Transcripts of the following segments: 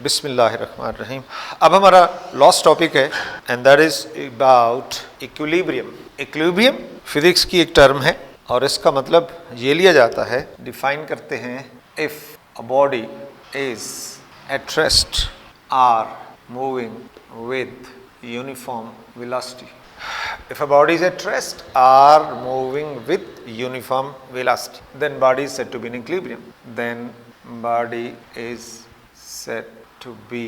बिस्मिल्लाहिर्रहमानिर्रहीम। अब हमारा लास्ट टॉपिक है and that is about equilibrium. Equilibrium physics की एक टर्म है और इसका मतलब ये लिया जाता है, डिफाइन करते हैं, if a body is at rest or moving with uniform velocity. If a body is at rest or moving with uniform velocity, then body is said to be in equilibrium. Then body is said to be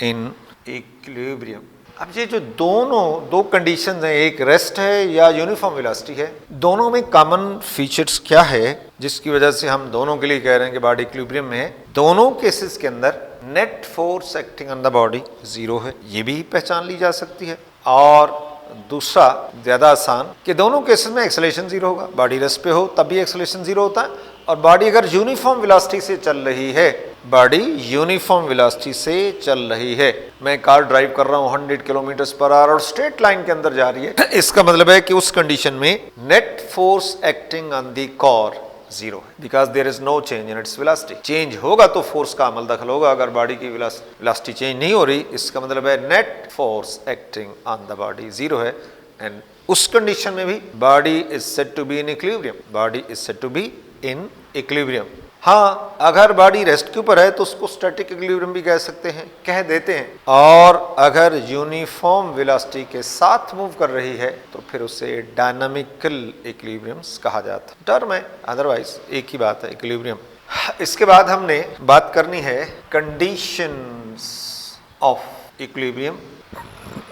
in equilibrium. अब ये जो दो conditions हैं, एक rest है या uniform velocity है, दोनों में कॉमन फीचर्स क्या है जिसकी वजह से हम दोनों के लिए कह रहे हैं कि बॉडी इक्विलिब्रियम में है। दोनों केसेस के अंदर net force acting on the body zero है, ये भी पहचान ली जा सकती है। और दूसरा ज्यादा आसान कि दोनों केसेस में एक्सेलरेशन जीरो होगा। बॉडी रेस्ट पे हो तब भी एक्सेलरेशन जीरो होता है, और बॉडी अगर यूनिफॉर्म वेलोसिटी से चल रही है, बॉडी यूनिफॉर्म वेलोसिटी से चल रही है, मैं कार ड्राइव कर रहा हूं 100 किलोमीटर पर आवर और स्ट्रेट लाइन के अंदर जा रही है, इसका मतलब है कि उस कंडीशन में net force acting on the core zero है, because there is no change in its velocity. Change होगा तो फोर्स का अमल दखल होगा, अगर बॉडी की वेलोसिटी चेंज नहीं हो रही, इसका मतलब है net force acting on the body zero है। एंड उस कंडीशन में भी body is said to be in equilibrium, body is said to be in equilibrium. हाँ, अगर बॉडी रेस्ट के ऊपर है तो उसको स्टैटिक इक्विलिब्रियम भी कह सकते हैं, कह देते हैं, और अगर यूनिफॉर्म वेलोसिटी के साथ मूव कर रही है तो फिर उसे डायनामिकल इक्विलिब्रियम कहा जाता है। टर्म है, अदरवाइज एक ही बात है, इक्विलिब्रियम। इसके बाद हमने बात करनी है conditions of equilibrium.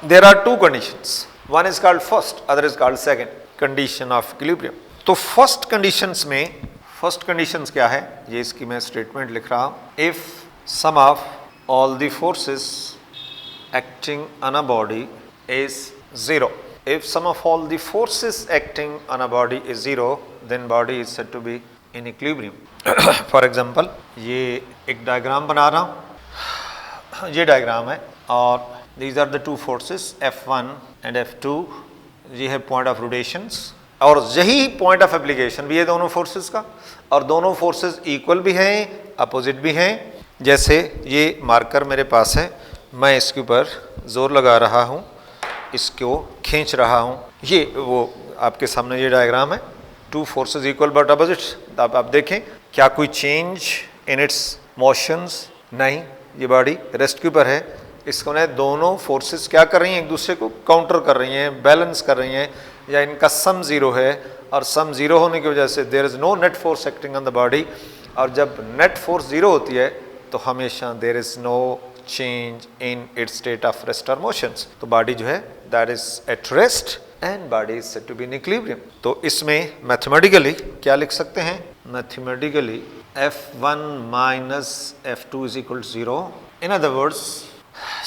There are two conditions, one is called first, other is called second condition of equilibrium. तो फर्स्ट कंडीशंस में, फर्स्ट कंडीशंस क्या है, ये इसकी मैं स्टेटमेंट लिख रहा हूं। If sum of all the forces acting on a body is zero, if sum of all the forces acting on a body is zero, then body is said to be in equilibrium. For example, ये एक diagram बना रहा हूं, ये diagram है और these are the two forces F1 and F2, ये है पॉइंट ऑफ रोटेशंस, और यही पॉइंट ऑफ एप्लीकेशन भी है दोनों फोर्सेस का, और दोनों फोर्सेस इक्वल भी हैं, अपोजिट भी हैं। जैसे ये मार्कर मेरे पास है, मैं इसके ऊपर जोर लगा रहा हूँ, इसको खींच रहा हूँ, ये वो आपके सामने ये डायग्राम है, two forces equal but opposite. अब आप देखें क्या कोई चेंज इन इट्स मोशंस? नहीं, ये बॉडी रेस्ट के ऊपर है, इसको ने दोनों फोर्सेस क्या कर रही हैं, एक दूसरे को काउंटर कर रही हैं, बैलेंस कर रही हैं, या इनका सम जीरो है, और सम जीरो होने की वजह से there is no net force acting on the body. और जब नेट फोर्स जीरो होती है तो हमेशा there is no change in its state of rest और मोशंस। तो बॉडी जो है that is at rest and body is said to be in equilibrium. तो इसमें मैथमेटिकली क्या लिख सकते हैं? Mathematically F1 minus F2 is equal to zero. In other words,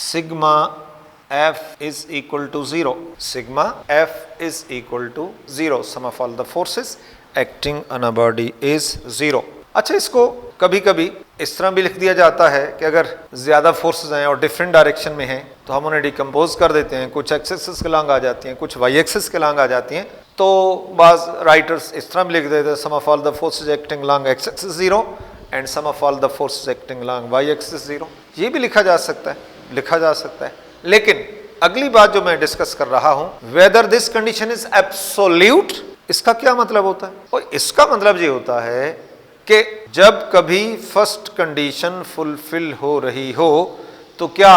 sigma f is equal to 0, sigma f is equal to 0, sum of all the forces acting on a body is 0। अच्छा, इसको कभी कभी इस तरह भी लिख दिया जाता है कि अगर ज्यादा फोर्सेस हैं और डिफरेंट डायरेक्शन में हैं तो हम उन्हें डिकम्पोज कर देते हैं, कुछ एक्स एक्सिस के लॉन्ग आ जाती हैं, कुछ वाई एक्सिस के लॉन्ग आ जाती हैं। तो बाज राइटर्स इस तरह भी लिख देते हैं, sum of all the forces acting long x axis 0 and sum of all the forces acting long y axis 0। ये भी लिखा जा सकता है, लिखा जा सकता है। लेकिन अगली बात जो मैं डिस्कस कर रहा हूं, whether this condition is absolute, इसका क्या मतलब होता है? और इसका मतलब ये होता है कि जब कभी फर्स्ट कंडीशन फुलफिल हो रही हो तो क्या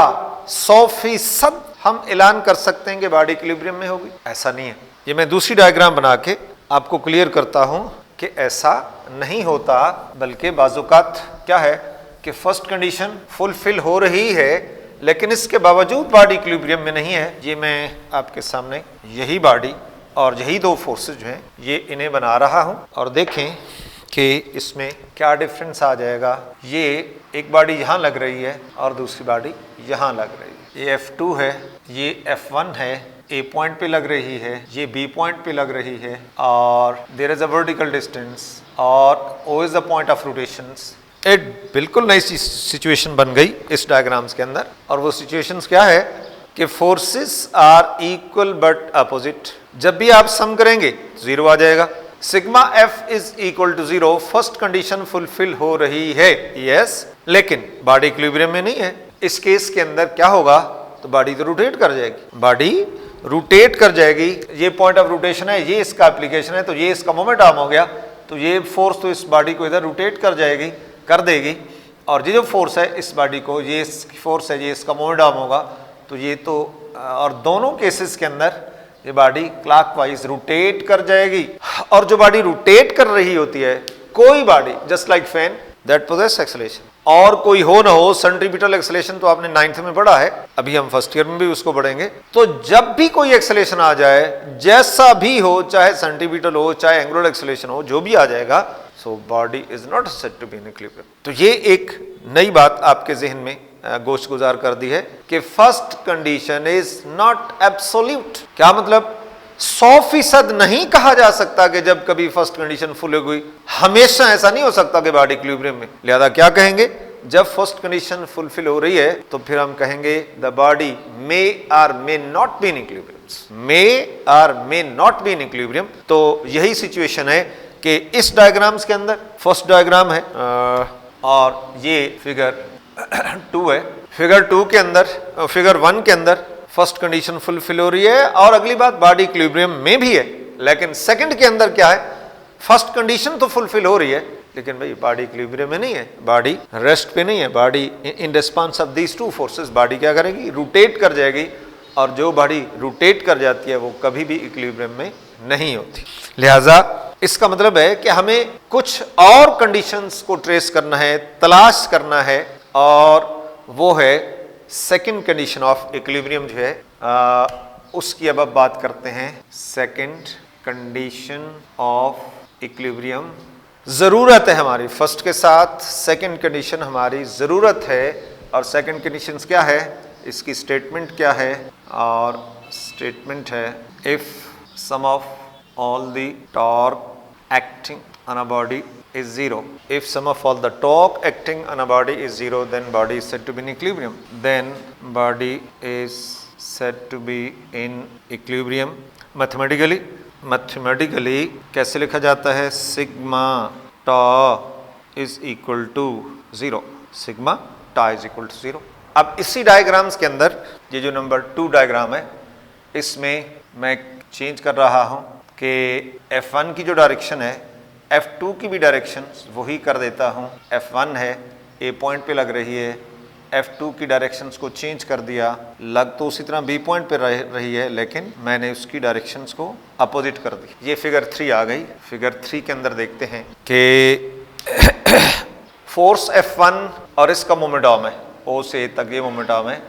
100% हम ऐलान कर सकते हैं कि बॉडी इक्विलिब्रियम में होगी? ऐसा नहीं है। ये मैं दूसरी डायग्राम बना के आपको क्लियर करता हूं कि ऐसा नहीं होता, बल्कि बाजुकात क्या है कि फर्स्ट कंडीशन फुलफिल हो रही है लेकिन इसके बावजूद बॉडी इक्विलिब्रियम में नहीं है। ये मैं आपके सामने यही बॉडी और यही दो फोर्सेस जो हैं, ये इन्हें बना रहा हूं, और देखें कि इसमें क्या डिफरेंस आ जाएगा। ये एक बॉडी यहाँ लग रही है और दूसरी बॉडी यहाँ लग रही है। ये F2 है, ये F1 है, A पॉइंट पे लग रही है, ये B पॉइंट पे लग रही है, और there is a vertical distance, और O is the point of rotations. एक बिल्कुल नई सिचुएशन बन गई इस डायग्राम्स के अंदर, और वो सिचुएशंस क्या है कि forces are equal but opposite. जब भी आप सम करेंगे जीरो आ जाएगा। Sigma F is equal to 0, first condition fulfil हो रही है, यस, लेकिन बॉडी इक्विलिब्रियम में नहीं है। इस केस के अंदर क्या होगा, तो बॉडी तो रोटेट कर जाएगी, बॉडी रोटेट कर जाएगी। ये पॉइंट ऑफ रोटेशन है, ये इसका एप्लीकेशन है, तो ये इसका मोमेंट आर्म हो गया, तो ये फोर्स तो इस बॉडी को इधर रोटेट कर जाएगी, कर देगी, और ये जो फोर्स है इस बॉडी को, ये फोर्स है, ये इसका मोमेंट आर्म होगा, तो ये तो, और दोनों केसेस के अंदर ये बॉडी क्लॉकवाइज रोटेट कर जाएगी। और जो बॉडी रोटेट कर रही होती है, कोई body just like fan that possesses acceleration, और कोई हो ना हो सेंट्रीपिटल एक्सेलरेशन तो आपने 9th में पढ़ा है, अभी हम फर्स्ट ईयर में भी उसको पढ़ेंगे। तो जब भी कोई एक्सेलरेशन आ जाए, जैसा भी हो, चाहे सेंट्रीपिटल हो चाहे एंगुलर एक्सेलरेशन हो, जो भी आ जाएगा, so body is not said to be in equilibrium. तो ये एक नई बात आपके जहन में गोश्त गुजार कर दी है कि first condition is not absolute. क्या मतलब? 100% नहीं कहा जा सकता कि जब कभी फर्स्ट कंडीशन फुल हो गई, हमेशा ऐसा नहीं हो सकता कि बॉडी इक्विलिब्रियम में। लिहाजा क्या कहेंगे, जब फर्स्ट कंडीशन फुलफिल हो रही है तो फिर हम कहेंगे the body may or may not be in equilibrium, may or may not be in equilibrium. तो यही सिचुएशन है कि इस डायग्राम्स के अंदर, फर्स्ट डायग्राम है और ये फिगर 2 है, फिगर 2 के अंदर, फिगर 1 के अंदर फर्स्ट कंडीशन फुलफिल हो रही है, और अगली बात बॉडी इक्विलिब्रियम में भी है, लेकिन सेकंड के अंदर क्या है, फर्स्ट कंडीशन तो फुलफिल हो रही है, लेकिन भाई बॉडी इक्विलिब्रियम में नहीं है, बॉडी रेस्ट पे नहीं है, body in response of these two forces body क्या करेगी, रोटेट कर जाएगी, और जो बॉडी रोटेट कर जाती है वो कभी भी इक्विलिब्रियम में नहीं होती। लिहाजा इसका मतलब है कि हमें कुछ और कंडीशंस को ट्रेस करना है, तलाश करना है, और वो है सेकंड कंडीशन ऑफ इक्विलिब्रियम जो है, उसकी अब बात करते हैं। सेकंड कंडीशन ऑफ इक्विलिब्रियम जरूरत है हमारी, फर्स्ट के साथ सेकंड कंडीशन हमारी जरूरत है। और सेकंड कंडीशन क्या है, इसकी स्टेटमेंट क्या है, और स्टेटमेंट है if sum of all the torque acting on a body is 0. If sum of all the torque acting on a body is 0, then body is said to be in equilibrium. Then body is said to be in equilibrium. Mathematically कैसे लिखा जाता है, sigma tau is equal to 0. Sigma tau is equal to 0. अब इसी diagrams के अंदर ये जो नंबर 2 डायग्राम है, इसमें मैं चेंज कर रहा हूँ कि F1 की जो डायरेक्शन है, F2 की भी डायरेक्शन वही कर देता हूँ। F1 है, A पॉइंट पे लग रही है, F2 की डायरेक्शंस को चेंज कर दिया, लग तो उसी तरह B पॉइंट पे रही है, लेकिन मैंने उसकी डायरेक्शंस को अपोजिट कर दी। ये फिगर 3 आ गई। फिगर 3 के अंदर देखते हैं कि फोर्स F1 और इसका मोमेंट आर्म है, O से A तक ये मोमेंट आर्म है,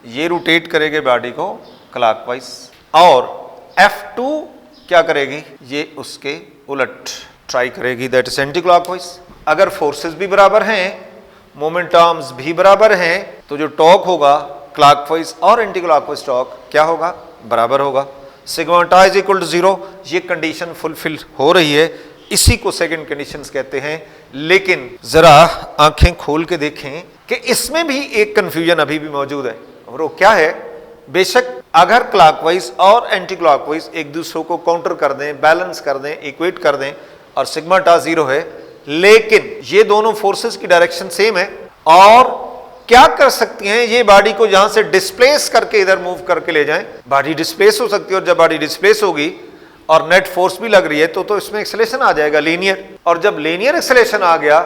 ये रोटेट करेगी बॉडी को क्लॉकवाइज, और F2 क्या करेगी, ये उसके उलट ट्राई करेगी, दैट इज एंटी क्लॉकवाइज। अगर फोर्सेस भी बराबर हैं, मोमेंट आर्म्स भी बराबर हैं, तो जो टॉर्क होगा क्लॉकवाइज और एंटी क्लॉकवाइज टॉर्क क्या होगा, बराबर होगा। Sigma tau is equal to 0, ये कंडीशन फुलफिल हो रही है, इसी को सेकंड कंडीशंस कहते हैं। लेकिन जरा आंखें खोल के देखें कि इसमें भी एक कंफ्यूजन अभी भी मौजूद है, और वो क्या है, बेशक अगर क्लॉकवाइज और एंटी क्लॉकवाइज एक दूसरे को काउंटर कर दें, बैलेंस कर दें, इक्वेट कर दें, और सिग्मा टा 0 है, लेकिन ये दोनों फोर्सेस की डायरेक्शन सेम है, और क्या कर सकती हैं, ये बॉडी को यहां से डिस्प्लेस करके इधर मूव करके ले जाएं, बॉडी डिस्प्लेस हो सकती है, और जब बॉडी डिस्प्लेस होगी और नेट फोर्स भी लग रही है तो इसमें एक्सेलरेशन आ जाएगा लीनियर, और जब लीनियर एक्सेलरेशन आ गया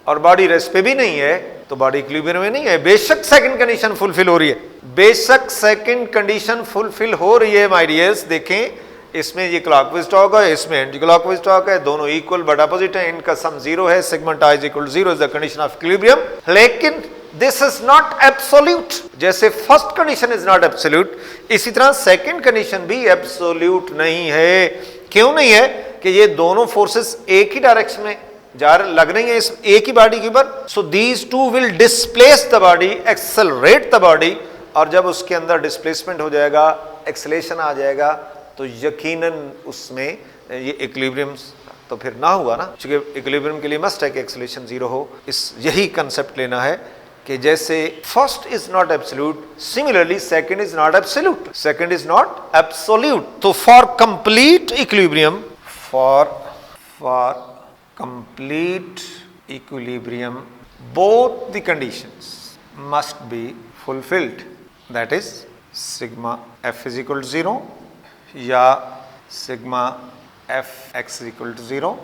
और बॉडी रेस्ट पे भी नहीं है तो बॉडी इक्विलिब्रियम में नहीं है। बेशक सेकंड कंडीशन फुलफिल हो रही है, बेशक सेकंड कंडीशन फुलफिल हो रही है माय डियर्स। देखें, इसमें ये क्लॉकवाइज टॉर्क है, इसमें एंटी क्लॉकवाइज टॉर्क है, दोनों इक्वल बट अपोजिट है, इनका सम 0 है, sigma tau is equal to 0 is the condition of equilibrium. लेकिन दिस इज नॉट एब्सोल्यूट, जैसे first condition is not absolute, इसी तरह सेकंड कंडीशन भी एब्सोल्यूट नहीं है। क्यों नहीं है, कि ये दोनों फोर्सेस एक ही डायरेक्शन में लग रही है इस एक ही बॉडी के ऊपर, so these two will displace the body, accelerate the body, और जब उसके अंदर डिस्प्लेसमेंट हो जाएगा, एक्सेलरेशन आ जाएगा, तो यकीनन उसमें ये इक्विलिब्रियम तो फिर ना हुआ ना, क्योंकि इक्विलिब्रियम के लिए मस्ट है कि एक्सेलरेशन 0 हो। यही कंसेप्ट लेना है कि जैसे first is not absolute, similarly second is not absolute, second is not absolute. तो for complete equilibrium, for complete equilibrium, both the conditions must be fulfilled, that is sigma f is equal to 0 या sigma f x is equal to 0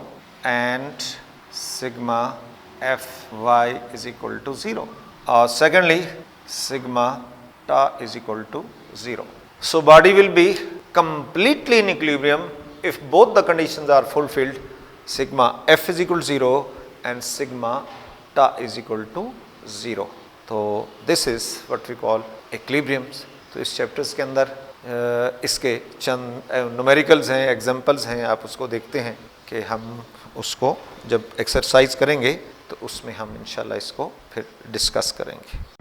and sigma f y is equal to 0, or secondly sigma ta is equal to 0. So body will be completely in equilibrium if both the conditions are fulfilled, sigma f is equal to 0 and sigma ta is equal to 0. तो this is what we call equilibriums. तो इस chapters के अंदर इसके चंद numericals हैं, examples हैं, आप उसको देखते हैं कि हम उसको जब एक्सरसाइज करेंगे तो उसमें हम इंशाल्लाह इसको फिर डिस्कस करेंगे.